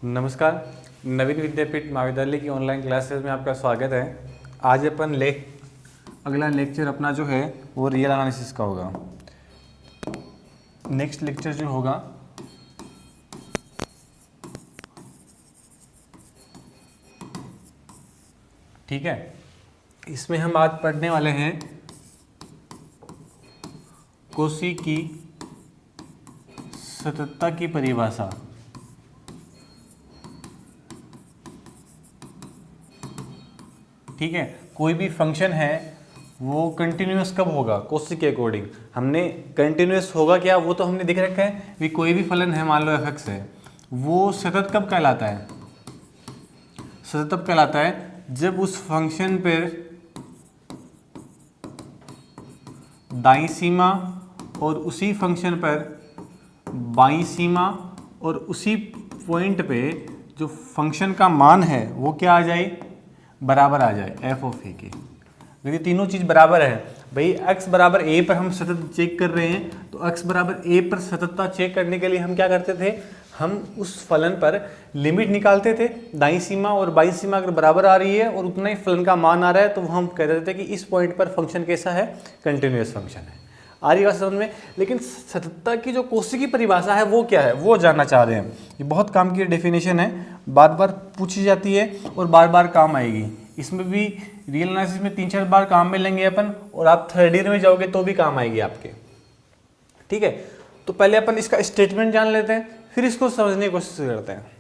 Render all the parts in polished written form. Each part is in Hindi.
नमस्कार। नवीन विद्यापीठ महाविद्यालय की ऑनलाइन क्लासेस में आपका स्वागत है। आज अपन अगला लेक्चर अपना जो है वो रियल एनालिसिस का होगा। नेक्स्ट लेक्चर जो होगा ठीक है, इसमें हम आज पढ़ने वाले हैं कोशी की सततता की परिभाषा। ठीक है, कोई भी फंक्शन है वो कंटिन्यूअस कब होगा कोशी के अकॉर्डिंग। हमने कंटिन्यूअस होगा क्या वो तो हमने देख रखा है कि कोई भी फलन है, मान लो f(x) है, वो सतत कब कहलाता है। सतत तब कहलाता है जब उस फंक्शन पर दाईं सीमा और उसी फंक्शन पर बाईं सीमा और उसी पॉइंट पे जो फंक्शन का मान है वो क्या आ जाए, बराबर आ जाए f(a) के। यदि तीनों चीज़ बराबर है, भाई x बराबर a पर हम सतत चेक कर रहे हैं, तो x बराबर a पर सततता चेक करने के लिए हम क्या करते थे, हम उस फलन पर लिमिट निकालते थे। दाईं सीमा और बाईं सीमा अगर बराबर आ रही है और उतना ही फलन का मान आ रहा है तो हम कह देते थे कि इस पॉइंट पर फंक्शन कैसा है, कंटिन्यूअस फंक्शन है। आ रही बात समझ में। लेकिन सततता की जो कोशी की परिभाषा है वो क्या है, वो जानना चाह रहे हैं। ये बहुत काम की डेफिनेशन है, बार बार पूछी जाती है और बार बार काम आएगी। इसमें भी रियल एनालिसिस में 3-4 बार काम में लेंगे अपन, और आप थर्ड ईयर में जाओगे तो भी काम आएगी आपके। ठीक है, तो पहले अपन इसका स्टेटमेंट जान लेते हैं, फिर इसको समझने की कोशिश करते हैं।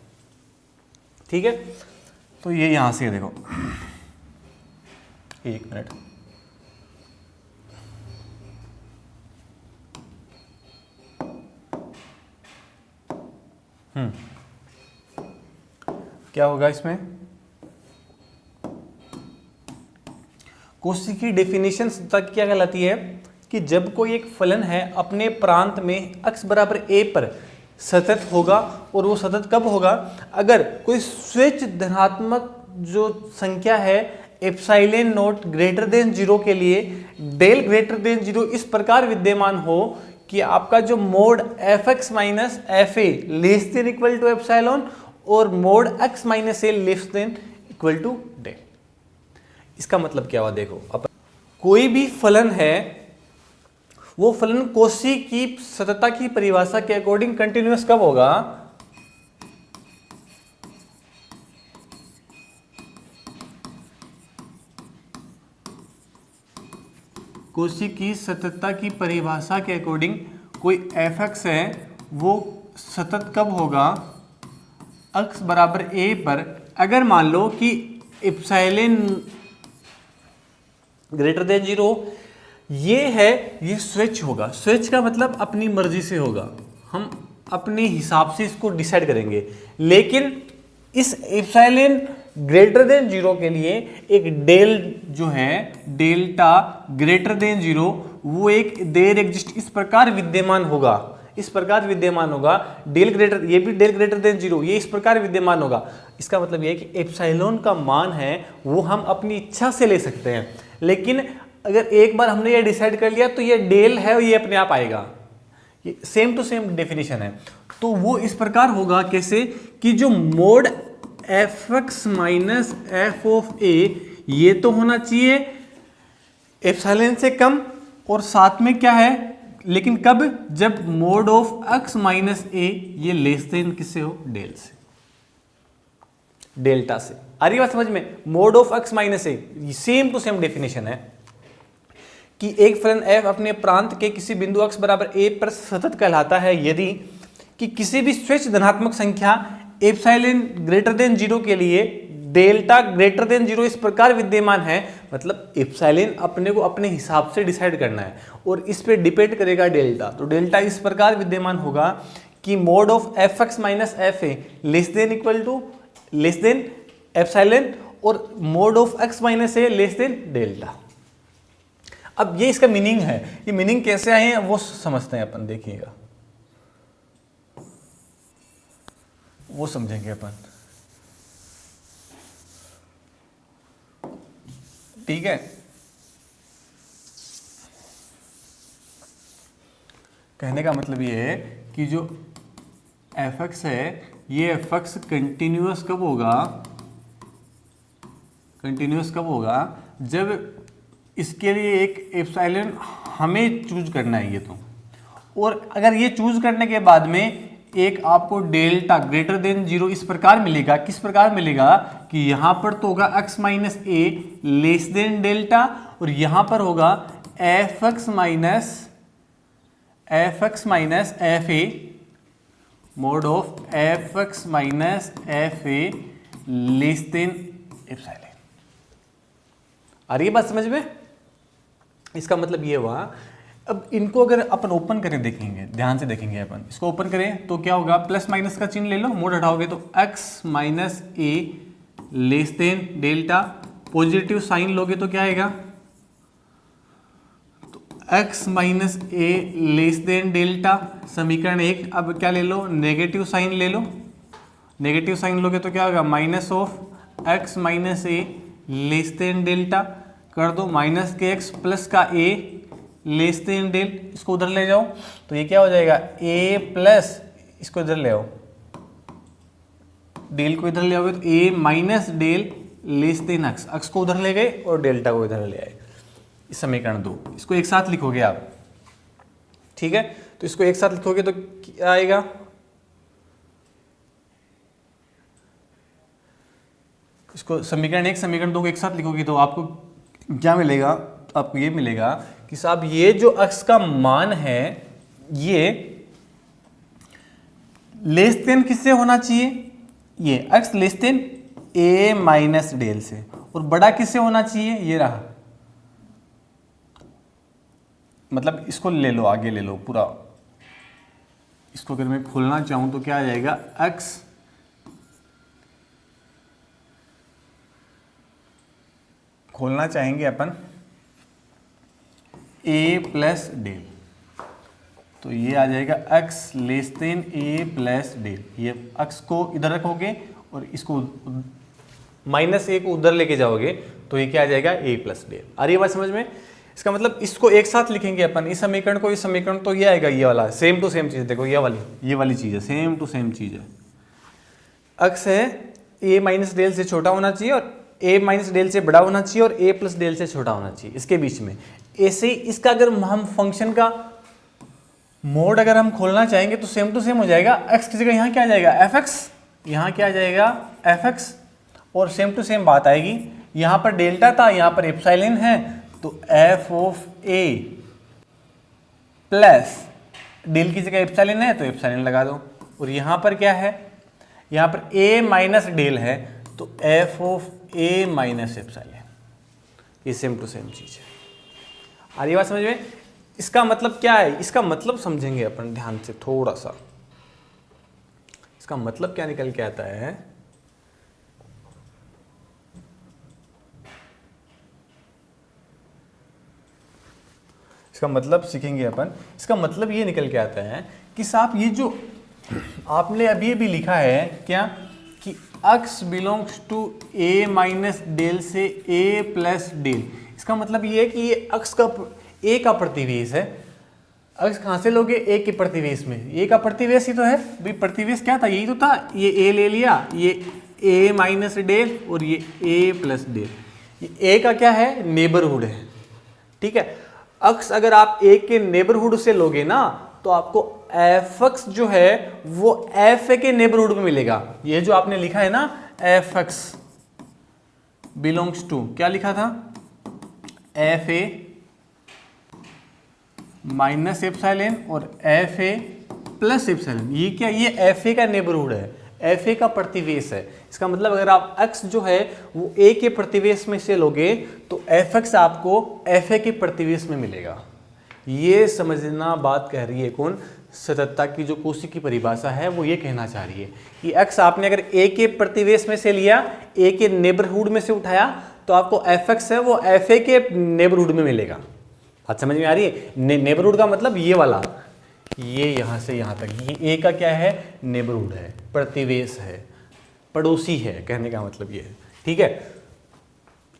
ठीक है, तो ये यहां से देखो, एक मिनट, क्या होगा इसमें। कोशी की डेफिनेशन तक क्या कहलाती है कि जब कोई एक फलन है अपने प्रांत में x बराबर a पर सतत होगा, और वो सतत कब होगा, अगर कोई स्वेच्छ धनात्मक जो संख्या है एप्सिलॉन नॉट ग्रेटर देन 0 के लिए डेल ग्रेटर देन 0 इस प्रकार विद्यमान हो कि आपका जो mod f(x minus F A less than equal to epsilon और mod x minus A less than equal to del. इसका मतलब क्या हुआ, देखो अब कोई भी फलन है, वो फलन कोशी की सततता की परिभाषा के अकॉर्डिंग कंटिन्यूअस कब होगा, कोशी की सततता की परिभाषा के अकॉर्डिंग कोई f(x) है वो सतत कब होगा, x बराबर a पर अगर मान लो कि एप्सिलॉन ग्रेटर देन 0 ये है, ये स्वेच्छ होगा। स्वेच्छ का मतलब अपनी मर्जी से होगा, हम अपने हिसाब से इसको डिसाइड करेंगे। लेकिन इस एप्सिलॉन ग्रेटर देन 0 के लिए एक डेल जो है डेल्टा ग्रेटर देन 0 वो एक देर एग्जिस्ट इस प्रकार विद्यमान होगा, इस प्रकार विद्यमान होगा। डेल ग्रेटर, ये भी डेल ग्रेटर देन 0 ये इस प्रकार विद्यमान होगा। इसका मतलब ये है कि एप्सिलॉन का मान है वो हम अपनी इच्छा से ले सकते हैं, लेकिन अगर एक बार हमने ये डिसाइड कर लिया तो ये डेल है ये अपने आप आएगा। ये सेम टू सेम डेफिनेशन है। तो वो इस प्रकार होगा कैसे कि जो mod f(x minus F of A ये तो होना चाहिए एप्सिलॉन से कम, और साथ में क्या है, लेकिन कब, जब मोड ऑफ x माइनस ए ये लेस देन किससे हो, डेल से, डेल्टा से। आ रही बात समझ में। Mode of x minus a same to same definition है कि एक फलन f अपने प्रांत के किसी बिंदु x बराबर a पर सतत कहलाता है यदि कि किसी भी स्वेच्छ धनात्मक संख्या एप्सिलॉन ग्रेटर देन 0 के लिए डेल्टा ग्रेटर देन 0 इस प्रकार विद्यमान है। मतलब एप्सिलॉन अपने को अपने हिसाब से डिसाइड करना है और इस पे डिपेंड करेगा डेल्टा। तो डेल्टा इस प्रकार विद्यमान होगा कि mod of f(x minus F A less than equal to less than epsilon और mod of x minus A less than delta. अब ये इसका मीनिंग है, ये मीनिंग कैसे आए हैं वो समझते हैं अपन, देखिएगा वो समझेंगे अपन। ठीक है, कहने का मतलब ये है कि जो एफ एक्स है, ये एफ एक्स कंटिन्यूअस कब होगा, कंटिन्यूअस कब होगा, जब इसके लिए एक एप्सिलॉन हमें चूज करना है ये तो, और अगर ये चूज करने के बाद में एक आपको डेल्टा ग्रेटर देन 0 इस प्रकार मिलेगा, किस प्रकार मिलेगा कि यहां पर तो होगा x minus A less than delta, और यहां पर होगा F x minus F A mod of F x minus F A less than epsilon. आ रही है बात समझ में? इसका मतलब ये हुआ, अब इनको अगर अपन ओपन करें, देखेंगे ध्यान से देखेंगे, अपन इसको ओपन करें तो क्या होगा, प्लस माइनस का चिन्ह ले लो, मोड हटाओगे तो x minus A less than delta, positive sign लोगे तो क्या आएगा, तो x minus A less than delta, समीकरण 1। अब क्या ले लो, नेगेटिव साइन ले लो, नेगेटिव साइन लोगे तो क्या होगा, minus of x minus A less than delta, कर दो माइनस के एक्स प्लस का ए लेस देन डेल, इसको उधर ले जाओ तो ये क्या हो जाएगा, ए प्लस, इसको इधर ले आओ, डेल को इधर ले आओगे तो A minus del less than X, X को उधर ले गए और डेल्टा को इधर ले आए, इस समीकरण 2। इसको एक साथ लिखोगे आप, ठीक है, तो इसको एक साथ लिखोगे तो क्या आएगा, इसको समीकरण 1 समीकरण 2 को एक साथ लिखोगे तो आपको क्या मिलेगा, तो आपको ये मिलेगा कि साहब ये जो x का मान है ये लेस देन किससे होना चाहिए, ये x less than a minus del से, और बड़ा किससे होना चाहिए, ये रहा, मतलब इसको ले लो, आगे ले लो पूरा, इसको अगर मैं खोलना चाहूं तो क्या आ जाएगा, x खोलना चाहेंगे अपन a प्लस डेल, तो ये आ जाएगा x less than a plus del, ये x को इधर रखोगे और इसको माइनस ए को उधर लेके जाओगे तो ये क्या आ जाएगा, a प्लस डेल। आ रही है बात समझ में? इसका मतलब इसको एक साथ लिखेंगे अपन, इस समीकरण को, इस समीकरण तो ये आएगा, ये वाला सेम टू सेम चीज, देखो ये वाली चीज है, सेम टू सेम चीज है, x है a माइनस डेल से छोटा होना चाहिए और a माइनस डेल से बड़ा होना चाहिए और a प्लस डेल से छोटा होना चाहिए, इसके बीच में। ऐसे इसका अगर हम फंक्शन का मोड अगर हम खोलना चाहेंगे तो सेम टू सेम हो जाएगा, x की जगह यहाँ क्या आ जाएगा, fx, यहाँ क्या आ जाएगा, fx, और सेम टू सेम बात आएगी, यहाँ पर डेल्टा था, यहाँ पर एप्सिलॉन है, तो f of a plus del की जगह एप्सिलॉन है तो एप्सिलॉन लगा दो, और यहाँ पर क्या है, यहाँ पर a माइनस डेल है तो f of a minus epsilon, ये सेम टू सेम चीज है। आ रही बात समझ में? इसका मतलब क्या है, इसका मतलब समझेंगे अपन ध्यान से थोड़ा सा, इसका मतलब क्या निकल के आता है, इसका मतलब सीखेंगे अपन। इसका मतलब ये निकल के आता है कि साहब ये जो आपने अभी अभी लिखा है क्या, कि x belongs to a minus del से a प्लस डेल, इसका मतलब ये है कि ये x का a का प्रतिवेश है। x कहाँ से लोगे, a के प्रतिवेश में, a का प्रतिवेश ही तो है भाई, प्रतिवेश क्या था, यही तो था, ये a ले लिया, ये a माइनस डेल और ये a प्लस डेल, ये a का क्या है, नेबरहुड है, ठीक है। x अगर आप a के नेबरहुड से लोगे ना तो आपको fx जो है वो fa के नेबरहुड में मिलेगा। ये जो आपने लिखा है ना fx बिलोंग्स टू, क्या लिखा था, fa माइनस एप्सिलॉन और fa प्लस एप्सिलॉन, ये क्या, ये fa का नेबरहुड है, fa का प्रतिवेश है। इसका मतलब अगर आप x जो है वो a के प्रतिवेश में से लोगे तो fx आपको fa के प्रतिवेश में मिलेगा। ये समझना बात कह रही है कौन, सततता की जो कोशी की परिभाषा है वो ये कहना चाह रही है कि x आपने अगर a के प्रतिवेश में से लिया, a के नेबरहुड में से उठाया तो आपको fx है वो fa के नेबरहुड में मिलेगा। बात समझ में आ रही है? नेबरहुड का मतलब ये वाला, ये यहाँ से यहाँ तक, ये a का क्या है, नेबरहुड है, प्रतिवेश है, पड़ोसी है, कहने का मतलब ये है, ठीक है।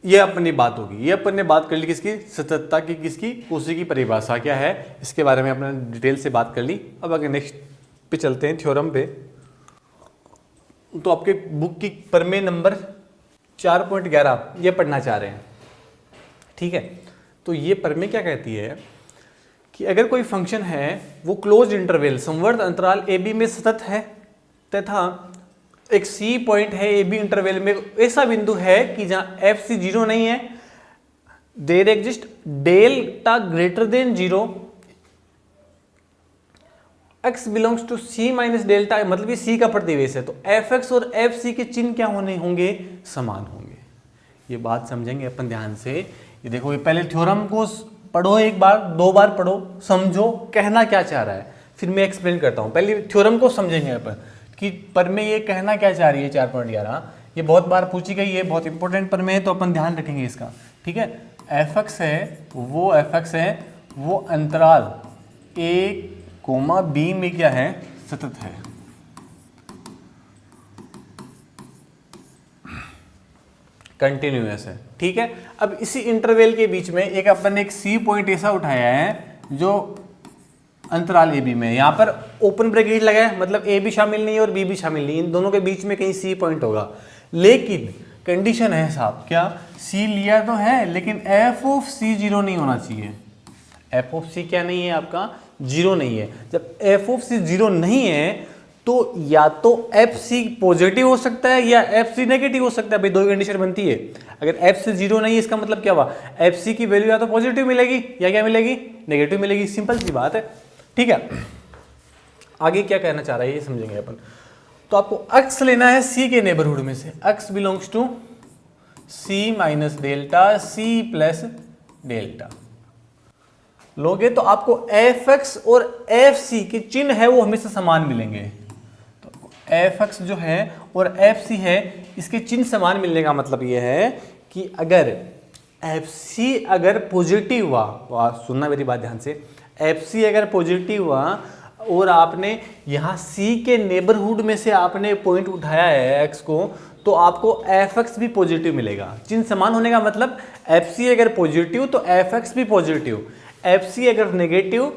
ये अपनी बात होगी, ये अपन ने बात कर ली किसकी, सततता की, किसकी, कोशी की परिभाषा क्या है, इसके बारे में अपने डिटेल से बात कर ली। अब अगर नेक्स्ट पे चलते हैं, थ्योरम पे। तो आपके बुक की प्रमेय नंबर 4.11 ये पढ़ना चाह रहे हैं। ठीक है, तो ये प्रमेय क्या कहती है कि अगर कोई फंक्शन है वो क्लोज इंटरवल समवर्त अंतराल ए बी में सतत है तथा एक सी पॉइंट है ए बी इंटरवल में ऐसा बिंदु है कि जहां एफ सी जीरो नहीं है, there exist delta greater than zero, x belongs to c minus delta, मतलब ये c का प्रतिवेश है, तो fx और fc के चिन्ह क्या होंगे, समान होंगे। ये बात समझेंगे अपन ध्यान से। ये देखो, ये पहले थ्योरम को पढ़ो, एक बार दो बार पढ़ो, समझो कहना क्या चाह रहा है, फिर मैं एक्सप्लेन करता हूँ। पहले थ्योरम को समझेंगे अपन कि प्रमेय ये कहना क्या चाह रही है 4.11। ये बहुत बार पूछी गई है, बहुत इंपॉर्टेंट प्रमेय है, तो अपन ध्यान रखेंगे इसका। ठीक है, fx है वो अंतराल a, b में क्या है, सतत है। कंटिन्यूअस है। ठीक है, अब इसी इंटरवल के बीच में अपन ने एक सी पॉइंट ऐसा उठाया है जो अंतराल ए बी में, यहां पर ओपन ब्रैकेट लगा है, मतलब ए भी शामिल नहीं है और बी भी शामिल नहीं, इन दोनों के बीच में कहीं सी पॉइंट होगा। लेकिन कंडीशन है साहब, क्या सी लिया तो है लेकिन एफ ऑफ सी जीरो नहीं होना चाहिए। एफ ऑफ सी क्या नहीं है आपका, जीरो नहीं है। जब एफ ऑफ सी जीरो नहीं है तो या तो एफ सी पॉजिटिव हो सकता है या एफ सी नेगेटिव हो सकता है। भाई दो कंडीशन बनती है। अगर एफ सी जीरो नहीं है इसका मतलब क्या हुआ, एफ सी की वैल्यू या तो पॉजिटिव मिलेगी या क्या मिलेगी, नेगेटिव मिलेगी। सिंपल सी बात है। ठीक है, आगे क्या कहना चाह रहा है ये समझेंगे अपन। तो आपको x लेना है c के नेबरहुड में से, x belongs to c minus delta c plus delta लोगे तो आपको fx और fc के चिन्ह है वो हमेशा समान मिलेंगे। तो fx जो है और fc है, इसके चिन्ह समान मिलने का मतलब ये है कि अगर fc अगर पॉजिटिव हुआ, सुनना मेरी बात ध्यान से, fc अगर पॉजिटिव हुआ और आपने यहाँ c के नेबरहुड में से आपने पॉइंट उठाया है x को, तो आपको fx भी पॉजिटिव मिलेगा। चिन्ह समान होने का मतलब fc अगर पॉजिटिव तो fx भी पॉजिटिव, fc अगर नेगेटिव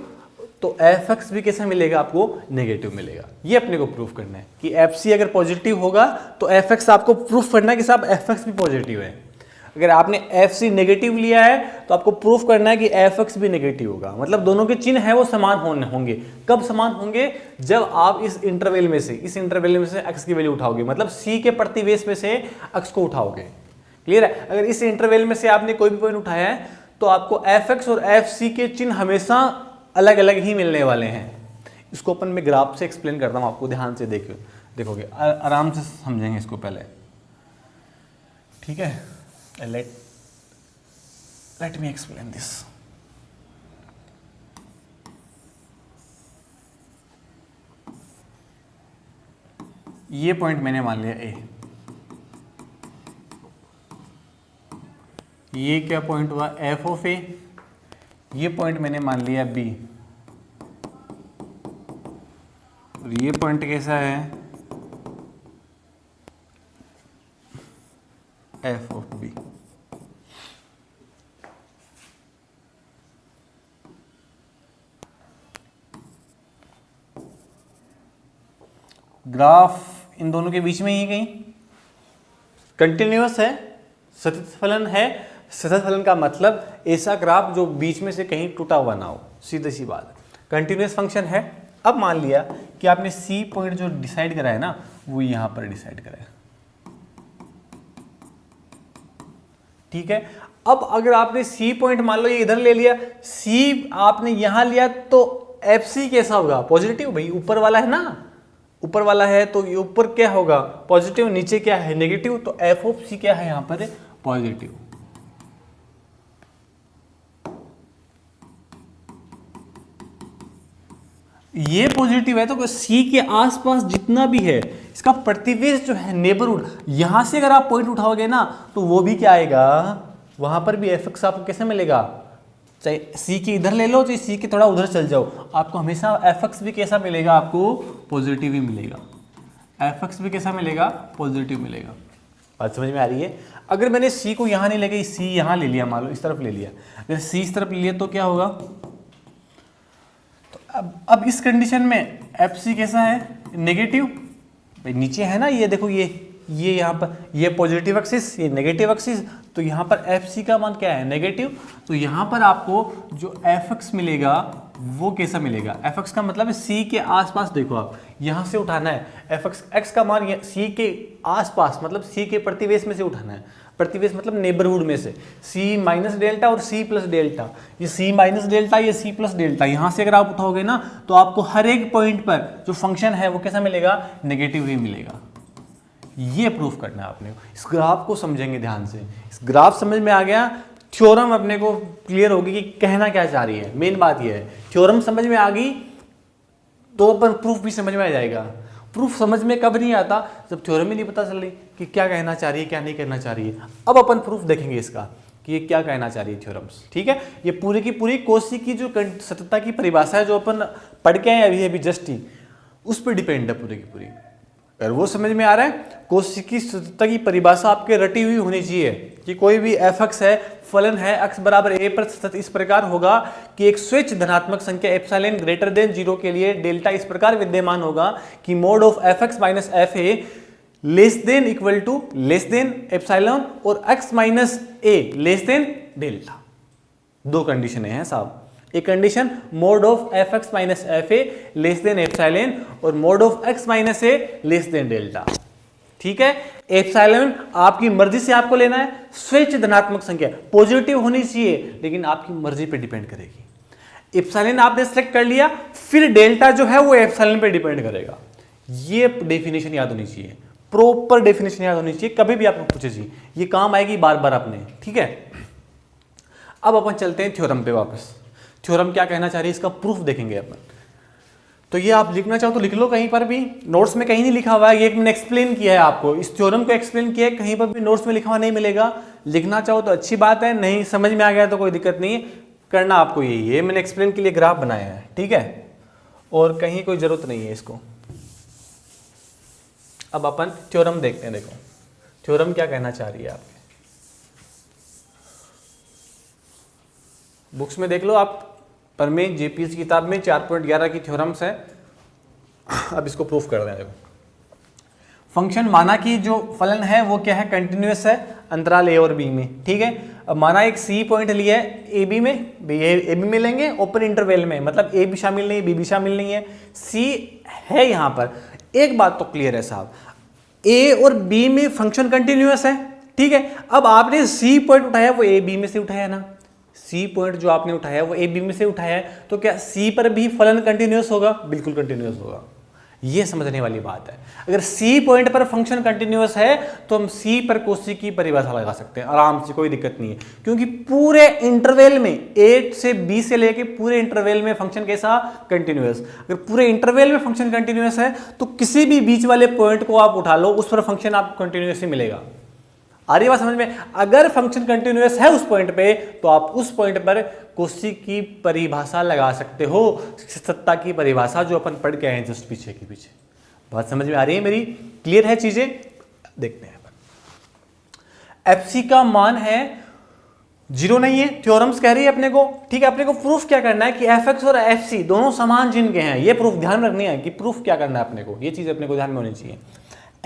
तो fx भी कैसा मिलेगा, आपको नेगेटिव मिलेगा। ये अपने को प्रूफ करना है कि fc अगर पॉजिटिव होगा तो fx आपको प्रूफ करना है कि साहब fx भी पॉजिटिव है। अगर आपने fc नेगेटिव लिया है तो आपको प्रूफ करना है कि fx भी नेगेटिव होगा। मतलब दोनों के चिन्ह है वो समान होंगे। कब समान होंगे, जब आप इस इंटरवल में से x की वैल्यू उठाओगे, मतलब c के प्रतिवेश में से x को उठाओगे। क्लियर है। अगर इस इंटरवल में से आपने कोई भी पॉइंट उठाया है तो आपको fx और fc के चिन्ह हमेशा अलग अलग ही मिलने वाले हैं। इसको अपन मैं ग्राफ से एक्सप्लेन करता हूँ, आपको ध्यान से देखोगे, आराम से समझेंगे इसको पहले। ठीक है, let me explain this. ये पॉइंट मैंने मान लिया A, ये क्या पॉइंट हुआ f ऑफ A, ये पॉइंट मैंने मान लिया B, और ये पॉइंट कैसा है f ऑफ B। ग्राफ इन दोनों के बीच में ही कहीं कंटिन्यूअस है, सतत फलन है। सतत फलन का मतलब ऐसा ग्राफ जो बीच में से कहीं टूटा हुआ ना हो, सीधी सी बात। कंटिन्यूअस फंक्शन है। अब मान लिया कि आपने सी पॉइंट जो डिसाइड करा है ना, वो यहां पर डिसाइड करा है। ठीक है, अब अगर आपने सी पॉइंट मान लो ये इधर ले लिया, सी आपने यहां लिया, तो एफ सी कैसा होगा, पॉजिटिव। भाई ऊपर वाला है ना, ऊपर वाला है तो ये ऊपर क्या होगा, पॉजिटिव, नीचे क्या है, नेगेटिव। तो एफ ऑफ सी क्या है यहां पर, पॉजिटिव। ये पॉजिटिव है तो सी के आसपास जितना भी है इसका प्रतिवेश जो है, नेबरहुड, यहां से अगर आप पॉइंट उठाओगे ना तो वो भी क्या आएगा, वहां पर भी एफ एक्स आपको कैसे मिलेगा, चाहे सी की इधर ले लो चाहे सी के थोड़ा उधर चल जाओ, आपको हमेशा एफ एक्स भी कैसा मिलेगा, आपको पॉजिटिव ही मिलेगा। एफ एक्स भी कैसा मिलेगा, पॉजिटिव मिलेगा। बात समझ में आ रही है। अगर मैंने सी को यहाँ नहीं लेके सी यहाँ ले लिया, मान लो इस तरफ ले लिया, अगर सी इस तरफ ले लिया तो क्या होगा, तो अब इस कंडीशन में एफ सी कैसा है, नेगेटिव। भाई नीचे है ना, ये देखो ये यहाँ पर ये पॉजिटिव एक्सिस, ये नेगेटिव एक्सिस, तो यहाँ पर एफ सी का मान क्या है, नेगेटिव। तो यहाँ पर आपको जो एफ एक्स मिलेगा वो कैसा मिलेगा, एफ एक्स का मतलब है सी के आसपास, देखो आप यहाँ से उठाना है एफ एक्स का मान सी के आसपास, मतलब सी के प्रतिवेश में से उठाना है। प्रतिवेश मतलब नेबरहुड में से, सी माइनस डेल्टा और सी प्लस डेल्टा, ये सी माइनस डेल्टा, ये सी प्लस डेल्टा, यहाँ से अगर आप उठाओगे ना तो आपको हर एक पॉइंट पर जो फंक्शन है वो कैसा मिलेगा, नेगेटिव ही मिलेगा। ये प्रूफ करना है आपने। इस ग्राफ को समझेंगे ध्यान से, इस ग्राफ समझ में आ गया, थ्योरम अपने को क्लियर होगी कि कहना क्या चाह रही है। मेन बात ये है, थ्योरम समझ में आ गई तो अपन प्रूफ भी समझ में आ जाएगा। प्रूफ समझ में कब नहीं आता, जब थ्योरम ही नहीं पता चल रही कि क्या कहना चाह रही है, क्या नहीं कहना चाह रही है। अब अपन प्रूफ देखेंगे इसका कि ये क्या कहना चाह रही है थ्योरम्स, ठीक है। ये पूरी की पूरी कोशी की जो सत्यता की परिभाषा है जो अपन पढ़ के आए अभी जस्ट ही, उस पर डिपेंड है पूरी की पूरी। अगर वो समझ में आ रहा है, कोशी की सत्यता की परिभाषा आपके रटी हुई होनी चाहिए कि कोई भी एफ एक्स है, फलन है x बराबर a पर सतत इस प्रकार होगा कि एक स्विच धनात्मक संख्या एप्सिलॉन ग्रेटर देन 0 के लिए डेल्टा इस प्रकार विद्यमान होगा कि mod of F x minus F A less than equal to less than epsilon और x minus A less than delta. दो कंडीशन हैं साहब, एक condition mod of F x minus F A less than epsilon और mod of x minus A less than delta, ठीक है। एप्सिलॉन आपकी मर्जी से आपको लेना है, स्विच धनात्मक संख्या पॉजिटिव होनी चाहिए लेकिन आपकी मर्जी पे डिपेंड करेगी। एप्सिलॉन आपने सेलेक्ट कर लिया, फिर डेल्टा जो है वो एप्सिलॉन पे डिपेंड करेगा। ये डेफिनेशन याद होनी चाहिए, प्रॉपर डेफिनेशन याद होनी चाहिए, कभी भी आपको पूछे जी ये काम आएगी बार बार अपने, ठीक है। अब अपन चलते हैं थ्योरम पे वापस। थ्योरम क्या कहना चाह रही है इसका प्रूफ देखेंगे अपन। तो ये आप लिखना चाहो तो लिख लो कहीं पर भी, नोट्स में कहीं नहीं लिखा हुआ है, ये मैंने एक्सप्लेन किया है आपको, इस थ्योरम को एक्सप्लेन किया है, कहीं पर भी नोट्स में लिखा हुआ नहीं मिलेगा। लिखना चाहो तो अच्छी बात है, नहीं समझ में आ गया तो कोई दिक्कत नहीं है, करना आपको यही है। मैंने एक्सप्लेन के लिए ग्राफ बनाया है, ठीक है, और कहीं कोई जरूरत नहीं है इसको। अब अपन थ्योरम देखते हैं, देखो थ्योरम क्या कहना चाह रही है आपके, बुक्स में देख लो आप, परमेन जेपीएस की किताब में 4.11 की थ्योरम्स है। अब इसको प्रूफ कर रहे हैं। देखो फंक्शन माना कि जो फलन है वो क्या है, कंटिन्यूअस है अंतराल ए और बी में, ठीक है। अब माना एक सी पॉइंट लिया है ए बी में, ए बी में लेंगे ओपन इंटरवल में, मतलब ए भी शामिल नहीं बी भी शामिल नहीं है, सी है यहाँ पर। एक बात तो क्लियर है साहब, ए और बी में फंक्शन कंटिन्यूअस है, ठीक है। अब आपने सी पॉइंट उठाया वो ए बी में से उठाया ना, सी पॉइंट जो आपने उठाया वो ए बी में से उठाया है, तो क्या सी पर भी फलन कंटिन्यूअस होगा, बिल्कुल कंटिन्यूअस होगा। ये समझने वाली बात है। अगर सी पॉइंट पर फंक्शन कंटिन्यूअस है तो हम सी पर कोशी की परिभाषा लगा सकते हैं आराम से, कोई दिक्कत नहीं है, क्योंकि पूरे इंटरवल में ए से बी से लेके पूरे इंटरवल में फंक्शन कैसा, कंटिन्यूअस। अगर पूरे इंटरवल में फंक्शन कंटिन्यूअस है तो किसी भी बीच वाले पॉइंट को आप उठा लो, उस पर फंक्शन आपको कंटिन्यूअस ही मिलेगा। आ रही बात समझ में? अगर फंक्शन कंटिन्यूअस है उस पॉइंट पे तो आप उस पॉइंट पर कोशी की परिभाषा लगा सकते हो, सत्ता की परिभाषा जो अपन पढ़ के आए हैं जस्ट पीछे के पीछे। बात समझ में आ रही है मेरी? क्लियर है चीजें? देखते हैं। एफसी का मान है 0 नहीं है, थ्योरम्स कह रही है अपने को, ठीक है। अपने को प्रूफ क्या करना है कि एफ एक्स और एफ सी दोनों समान चिन्ह के हैं, ये प्रूफ ध्यान रखनी है कि प्रूफ क्या करना है अपने को, ये चीज अपने को ध्यान में होनी चाहिए।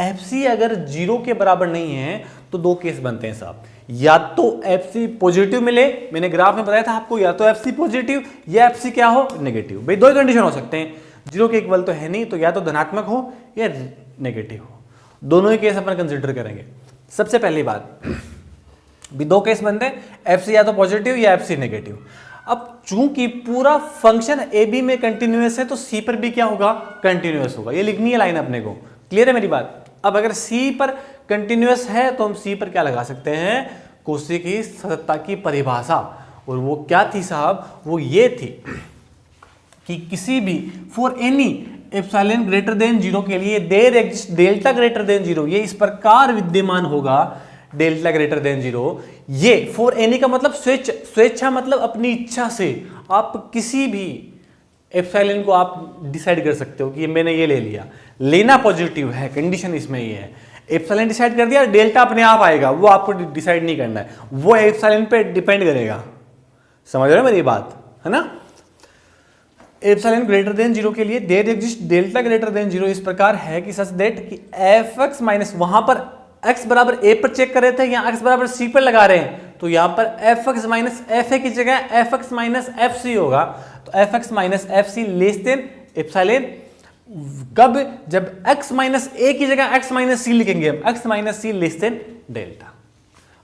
एफ सी अगर 0 के बराबर नहीं है तो दो केस बनते हैं साहब, या तो एफ सी पॉजिटिव मिले, मैंने ग्राफ में बताया था आपको, या तो एफ सी पॉजिटिव या एफ सी क्या हो, नेगेटिव। भाई दो ही कंडीशन हो सकते हैं, 0 के इक्वल तो है नहीं, तो या तो धनात्मक हो या नेगेटिव हो, दोनों ही केस अपन कंसिडर करेंगे। सबसे पहली बात, भी दो केस बनते हैं, एफ सी या तो पॉजिटिव या एफ सी नेगेटिव। अब चूंकि पूरा फंक्शन ए बी में कंटिन्यूअस है तो सी पर भी क्या होगा, कंटिन्यूअस होगा। ये लिखनी है लाइन अपने को, क्लियर है मेरी बात? अब अगर सी पर कंटिन्यूअस है तो हम सी पर क्या लगा सकते हैं, कोशी की सत्ता की परिभाषा। और वो क्या थी साहब, वो ये थी कि किसी भी for any epsilon greater than 0 के लिए there exist delta greater than 0, ये इस प्रकार विद्यमान होगा डेल्टा ग्रेटर देन 0। ये फॉर एनी का मतलब स्वेच्छा मतलब अपनी इच्छा से आप किसी भी एप्सिलॉन को आप डिसाइड कर सकते हो कि मैंने ये ले लिया, लेना पॉजिटिव है, कंडीशन इसमें ये है। एप्सिलॉन डिसाइड कर दिया, डेल्टा अपने आप आएगा, वो आपको डिसाइड नहीं करना है, वो एप्सिलॉन पे डिपेंड करेगा। समझ रहे हो मेरी बात, है ना? एप्सिलॉन ग्रेटर देन 0 के लिए there exist delta greater than 0 इस प्रकार है कि सच दैट कि एफ एक्स माइनस, वहां पर x बराबर a पर चेक कर रहे थे, यहाँ x बराबर c पर लगा रहे हैं, तो यहाँ पर f x minus F a की जगह f x minus f c होगा। तो f x minus f c less than epsilon, कब? जब x माइनस ए की जगह x माइनस सी लिखेंगे हम, x माइनस सी लेस देन डेल्टा।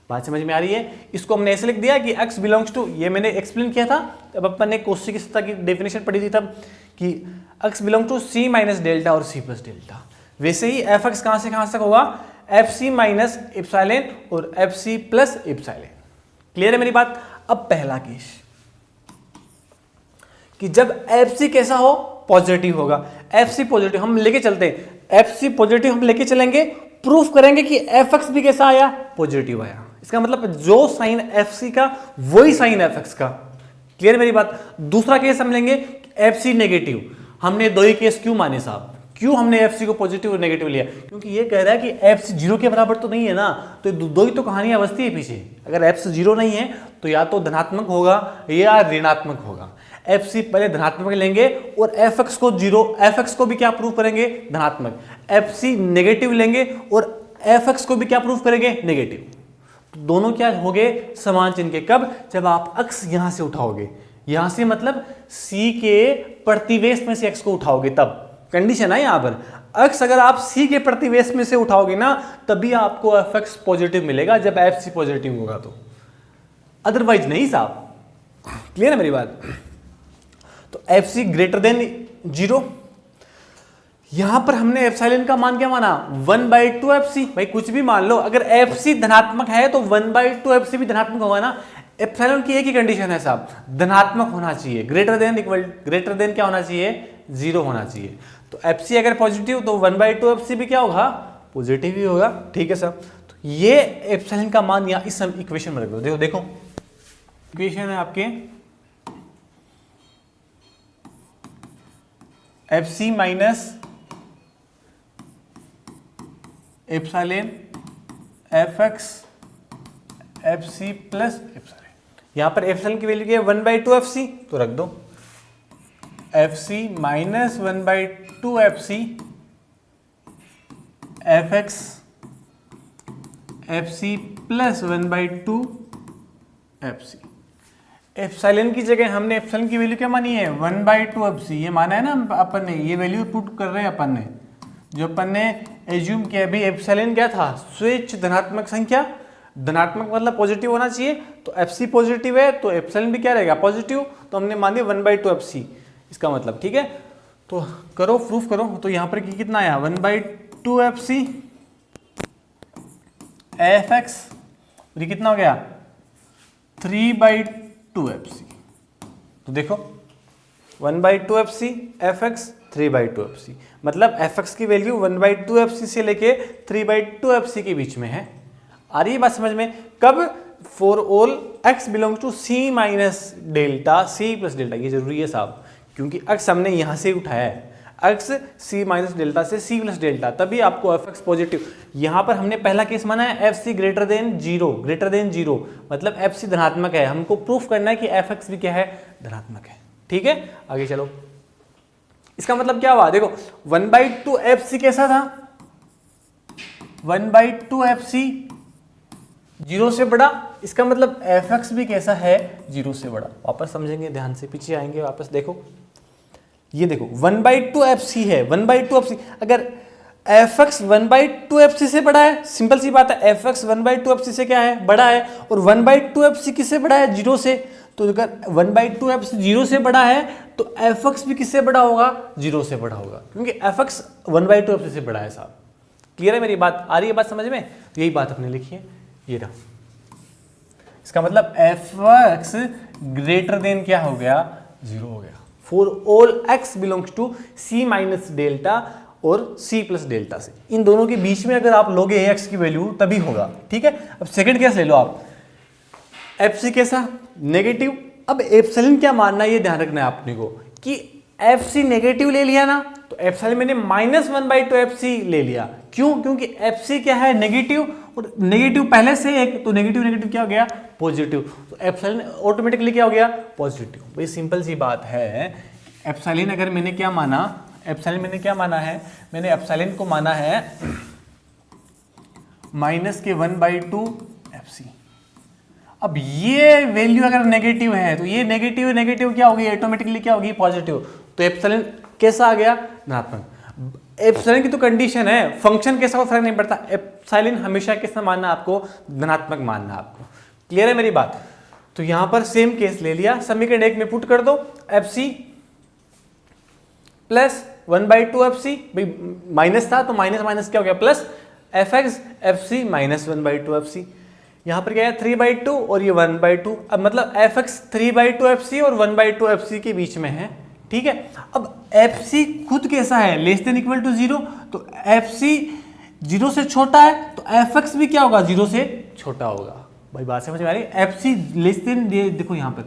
बात समझ में आ रही है? इसको हमने ऐसे लिख दिया कि x बिलोंग्स टू, ये मैंने एक्सप्लेन किया था तब अपन ने कोष्ठक की सत्ता की डेफिनेशन पढ़ी थी तब, कि x belong to c minus delta और c प्लस डेल्टा। वैसे ही एफ एक्स कहां से कहां तक होगा? एफ सी माइनस एप्सिलॉन और f c plus epsilon. Clear है मेरी बात? अब पहला केस कि जब एफ सी कैसा हो? पॉजिटिव होगा। एफ सी पॉजिटिव हम लेके चलते हैं, एफ सी पॉजिटिव हम लेके चलेंगे, प्रूफ करेंगे कि एफ एक्स भी कैसा आया? पॉजिटिव आया। इसका मतलब जो साइन एफ सी का वही साइन एफ एक्स का। क्लियर है मेरी बात? दूसरा केस हम लेंगे एफ सी नेगेटिव। हमने दो ही केस क्यों माने साहब? क्यों हमने एफ सी को पॉजिटिव और नेगेटिव लिया? क्योंकि ये कह रहा है कि एफ सी 0 के बराबर तो नहीं है ना, तो दो ही तो कहानियां बसती है पीछे। अगर एफ सी 0 नहीं है तो या तो धनात्मक होगा या ऋणात्मक होगा। एफ सी पहले धनात्मक लेंगे और एफ एक्स को 0, एफ एक्स को भी क्या प्रूफ करेंगे? धनात्मक। एफ सी नेगेटिव लेंगे और एफ एक्स को भी क्या प्रूफ करेंगे? नेगेटिव। तो दोनों क्या हो गए? समान चिन्ह के। कब? जब आप x यहां से उठाओगे, यहां से मतलब c के प्रतिवेश में से x को उठाओगे, तब कंडीशन है यहां पर। x अगर आप c के प्रतिवेश में से उठाओगे ना, तभी आपको एफ एक्स पॉजिटिव मिलेगा, जब एफ सी पॉजिटिव होगा तो, अदरवाइज नहीं साहब। क्लियर है मेरी बात? तो एफ सी ग्रेटर देन 0, यहां पर हमने एप्सिलॉन का मान क्या माना? 1/2 एफ सी। भाई कुछ भी मान लो, अगर एफ सी धनात्मक है तो 1/2 एफ सी भी धनात्मक होगा ना। एप्सिलॉन की एक ही कंडीशन है साहब, धनात्मक होना चाहिए, ग्रेटर देन क्या होना चाहिए? 0 होना चाहिए। तो एफ सी अगर पॉजिटिव तो 1/2 एफ सी भी क्या होगा? पॉजिटिव ही होगा। ठीक है साहब, तो ये एप्सिलॉन का मान यहाँ इस इक्वेशन में रख दो। देखो इक्वेशन है आपके f c minus epsilon f x f c plus epsilon. यहां पर एप्सिलॉन की वैल्यू क्या है? 1/2 एफ सी, तो रख दो f c minus 1/2 f c f x f c plus 1/2 f c. Epsilon की जगह हमने एप्सिलॉन की वैल्यू क्या मानी है? 1/2 एफ सी। ये माना है ना अपन ने, ये वैल्यू पुट कर रहे हैं अपन ने, जो अपन ने एज्यूम किया। अभी एप्सिलॉन क्या था? स्वेच्छ धनात्मक संख्या। धनात्मक मतलब पॉजिटिव होना चाहिए, तो एफ सी पॉजिटिव है तो एप्सिलॉन भी क्या रहेगा? पॉजिटिव। तो हमने मान दिया 1/2 एफ सी, इसका मतलब। ठीक है, तो करो, प्रूफ करो। तो यहां पर कितना आया? 1/2 एफ सी एफ एक्स, ये कितना हो गया? 3/2 एफ सी। तो देखो 1/2 f c f x 3/2 f c, मतलब एफ एक्स की वैल्यू 1/2 एफ सी से लेके 3/2 एफ सी के बीच में है। आ रही है बात समझ में? कब? For all x belongs to c minus delta c plus delta. ये जरूरी है साहब, क्योंकि x हमने यहां से उठाया है, x c माइनस डेल्टा से c प्लस डेल्टा, तभी आपको एफ एक्स पॉजिटिव। यहां पर हमने पहला केस माना है एफ सी ग्रेटर देन 0, मतलब एफ सी धनात्मक है। हमको प्रूफ करना है कि एफ एक्स भी क्या है? धनात्मक है। ठीक है, आगे चलो। इसका मतलब क्या हुआ? देखो 1/2 एफ सी कैसा था? 1/2 एफ सी 0 से बड़ा, इसका मतलब एफ एक्स भी कैसा है? 0 से बड़ा। वापस समझेंगे, ध्यान से पीछे आएंगे वापस। देखो ये देखो 1/2 एफ सी है, 1/2 एफ सी। अगर एफ एक्स 1/2 एफ सी से बड़ा है, सिंपल सी बात है, एफ एक्स 1/2 एफ सी से क्या है? बड़ा है। और 1/2 एफ सी किससे बड़ा है? 0 से। तो अगर 1/2 एफ सी 0 से बड़ा है तो एफ एक्स भी किससे बड़ा होगा? 0 से बड़ा होगा, क्योंकि एफ एक्स 1/2 एफ सी से बड़ा है साहब। क्लियर है मेरी बात? आ रही है बात समझ में? यही बात अपने लिखी है, ये रहा। इसका मतलब एफ एक्स ग्रेटर देन क्या हो गया? 0 हो गया। For all x belongs to c minus delta और c प्लस डेल्टा से, इन दोनों के बीच में अगर आप लोगे x की वैल्यू तभी होगा। ठीक है, अब सेकंड केस ले लो आप, एफ सी कैसा? नेगेटिव। अब एप्सिलॉन क्या मानना है, ये ध्यान रखना है आपने को, कि एफ सी नेगेटिव ले लिया ना, तो एप्सिलॉन मैंने -1/2 एफ सी ले लिया। क्यों? क्योंकि एफ सी क्या है? नेगेटिव, और नेगेटिव पहले से एक, तो नेगेटिव नेगेटिव क्या हो गया? पॉजिटिव। तो एप्सिलॉन ऑटोमेटिकली क्या हो गया? पॉजिटिव। भाई सिंपल सी बात है, एप्सिलॉन अगर मैंने क्या माना, एप्सिलॉन मैंने क्या माना है, मैंने एप्सिलॉन को माना है माइनस के 1/2 FC। अब ये वैल्यू अगर नेगेटिव है तो ये नेगेटिव नेगेटिव क्या होगी, ऑटोमेटिकली क्या होगी, पॉजिटिव। तो एप्सिलॉन कैसा आ गया, धनात्मक। एप्सिलॉन की तो कंडीशन है, फंक्शन कैसा हो फर्क नहीं पड़ता, एप्सिलॉन हमेशा कैसा मानना आपको, धनात्मक मानना आपको। क्लियर है मेरी बात। तो यहां पर सेम केस ले लिया, समीकरण 1 में पुट कर दो, FC प्लस 1/2 FC, भाई माइनस था तो माइनस माइनस क्या हो गया plus, fx FC minus 1/2 FC। यहां पर क्या है 3/2 और ये 1/2, अब मतलब fx 3/2 FC और 1/2 FC के बीच में है, ठीक है। अब FC खुद कैसा है, लेस देन इक्वल टू 0, तो FC 0 से छोटा है तो fx भी क्या होगा, 0 से छोटा होगा। भाई बात समझ में आ रही है, FC लेस देन, देखो यहां पर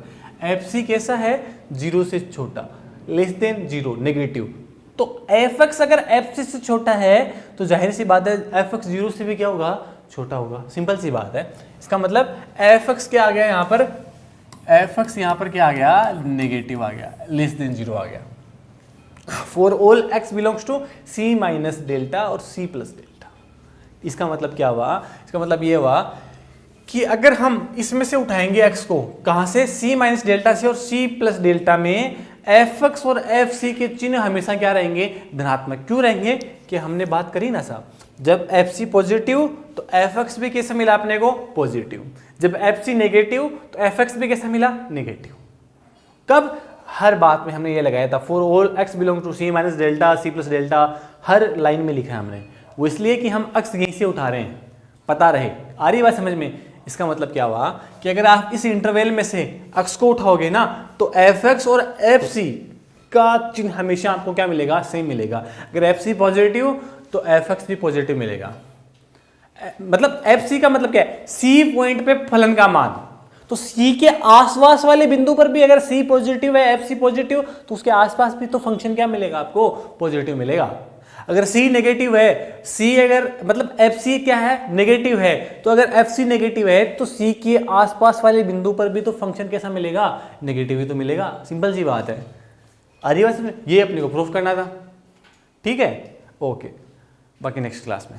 FC कैसा है, 0 से छोटा, लेस देन 0 नेगेटिव। तो fx अगर fc से छोटा है तो जाहिर सी बात है fx 0 से भी क्या होगा, छोटा होगा, सिंपल सी बात है। इसका मतलब fx क्या आ गया यहाँ पर, fx यहाँ पर क्या आ गया, नेगेटिव आ गया, लेस देन 0 आ गया। For all x belongs to c minus delta और c प्लस डेल्टा। इसका मतलब क्या हुआ, इसका मतलब ये हुआ कि अगर हम इसमें से उठाएंगे x को, कहाँ से, c माइनस डेल्टा से, और c प्लस डेल्टा में fx और fc के चिन्ह हमेशा क्या रहेंगे, धनात्मक। क्यों रहेंगे, कि हमने बात करी ना साहब, जब fc पॉजिटिव तो fx भी कैसे मिला अपने को, पॉजिटिव। जब fc नेगेटिव तो fx भी कैसे मिला, नेगेटिव। कब, हर बात में हमने ये लगाया था, for all x belong to c minus delta, c plus delta, हर लाइन में लिखा है हमने, वो इसलिए कि हम अक्स यहीं से उठा रहे हैं, पता रहे। आ रही बात समझ में। इसका मतलब क्या हुआ कि अगर आप इस इंटरवल में से अक्स को उठाओगे ना तो fx और fc का चिन्ह हमेशा आपको क्या मिलेगा, सेम मिलेगा। अगर fc पॉजिटिव तो fx भी पॉजिटिव मिलेगा। मतलब fc का मतलब क्या है, c पॉइंट पे फलन का मान, तो c के आसपास वाले बिंदु पर भी अगर c पॉजिटिव है, fc पॉजिटिव, तो उसके आसपास भी तो फंक्शन क्या मिलेगा आपको, पॉजिटिव मिलेगा। अगर c नेगेटिव है, c अगर मतलब fc क्या है, नेगेटिव है, तो अगर fc नेगेटिव है तो c के आसपास वाले बिंदु पर भी तो फंक्शन कैसा मिलेगा, नेगेटिव ही तो मिलेगा। सिंपल सी बात है। आ रही बात समझ, ये अपने को प्रूफ करना था, ठीक है, ओके, बाकी नेक्स्ट क्लास में।